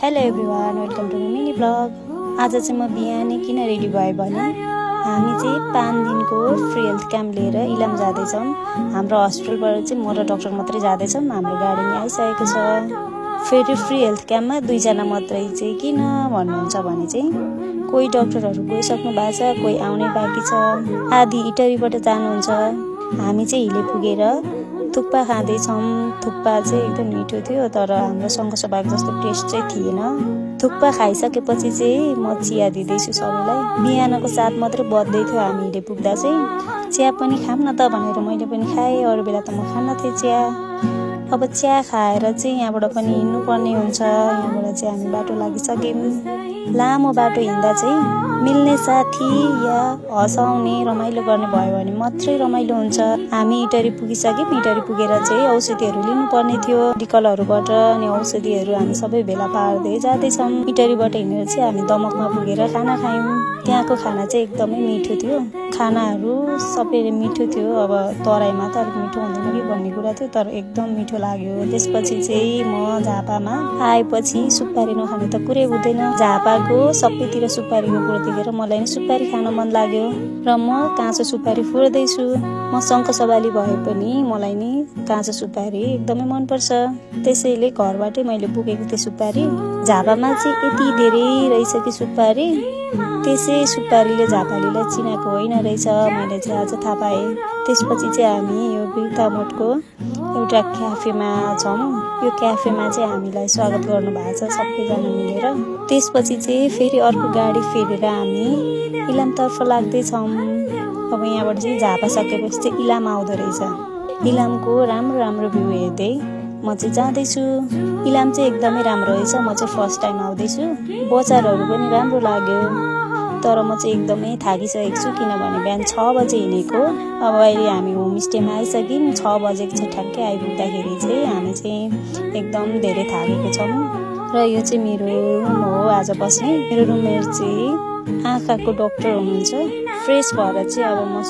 Hello everyone, welcome to mini blog. आज चाहिँ म बिहानै किन रेडी भएँ भने हामी चाहिँ 5 दिनको फ्री हेल्थ क्याम्प लिएर इलाम जाँदैछौँ। हाम्रो हस्पिटलबाट चाहिँ म र डाक्टर मात्रै जाँदैछौँ। हाम्रो गाडी नि आइसकेको छ। फेरि फ्री हेल्थ क्याम्पमा 2 जना मात्रै चाहिँ किन भन्नुहुन्छ भने चाहिँ कोही डाक्टरहरू गइसक्नु भएको छ, कोही आउनै बाँकी छ। आधी इटरीबाट जानुहुन्छ। हामी चाहिँ हिले पुगेर थुक्पा खाँदैछौँ। थुक्पा चाहिँ एकदम मिठो थियो, तर हाम्रो शङ्खसभाको जस्तो टेस्ट चाहिँ थिएन। थुक्पा खाइसकेपछि चाहिँ म चिया दिँदैछु सबैलाई। बिहानको 7 मात्रै बज्दै थियो हामी हिले पुग्दा चाहिँ। चिया पनि खाऊँ न त भनेर मैले पनि खाएँ। अरू बेला त म खान्न थिएँ चिया। अब चिया खाएर चाहिँ यहाँबाट पनि हिँड्नुपर्ने हुन्छ। यहाँबाट चाहिँ हामी बाटो लागिसक्यौँ। लामो बाटो हिँड्दा चाहिँ मिल्ने साथी या हँसाउने रमाइलो गर्ने भयो भने मात्रै रमाइलो हुन्छ। हामी इटरी पुगिसक्यौँ। इटरी पुगेर चाहिँ औषधिहरू लिनुपर्ने थियो मेडिकलहरूबाट। अनि औषधिहरू हामी सबै भेला पार्दै जाँदैछौँ। इटरीबाट हिँडेर चाहिँ हामी दमकमा पुगेर खाना खायौँ। त्यहाँको खाना चाहिँ एकदमै मिठो थियो। खानाहरू सबै मिठो थियो। अब तराईमा त अलिक मिठो हुँदैन कि भन्ने कुरा थियो, तर एकदम मिठो लाग्यो। त्यसपछि चाहिँ म झापामा आएपछि सुपारी नखाने त कुरै हुँदैन। झापाको सबैतिर सुपारीको बोर्ड देखेर मलाई नि सुपारी खान मन लाग्यो र म काँचो सुपारी फोड्दैछु। म शङ्खसवाली भए पनि मलाई नि काँचो सुपारी एकदमै मनपर्छ। त्यसैले घरबाटै मैले बोकेको थिएँ सुपारी। झापामा चाहिँ यति धेरै रहेछ कि सुपारी, त्यसै सुपारीले झापालीलाई चिनाएको होइन रहेछ। मैले चाहिँ आज थाहा पाएँ। त्यसपछि चाहिँ हामी यो बिर्तामोडको एउटा क्याफेमा छौँ। यो क्याफेमा चाहिँ हामीलाई स्वागत गर्नु भएको छ सबैजना मिलेर। त्यसपछि चाहिँ फेरि अर्को गाडी फेरेर हामी इलामतर्फ लाग्दैछौँ। अब यहाँबाट चाहिँ झापा सकेपछि चाहिँ इलाम आउँदो रहेछ। इलामको राम्रो राम्रो भ्यू हेर्दै म चाहिँ जाँदैछु। इलाम चाहिँ एकदमै राम्रो रहेछ। म चाहिँ फर्स्ट टाइम आउँदैछु। बजारहरू पनि राम्रो लाग्यो, तर म चाहिँ एकदमै थाकिसकेको छु, किनभने बिहान 6 बजे हिँडेको। अब अहिले हामी होमस्टेमा आइसक्यौँ। 6 बजेको छ ठ्याक्कै आइपुग्दाखेरि चाहिँ हामी चाहिँ एकदम धेरै थाकेको छौँ। र यो चाहिँ मेरो रुम हो आज बस्ने। मेरो रुममेट चाहिँ आँखाको डाक्टर हुनुहुन्छ। फ्रेस भएर चाहिँ अब म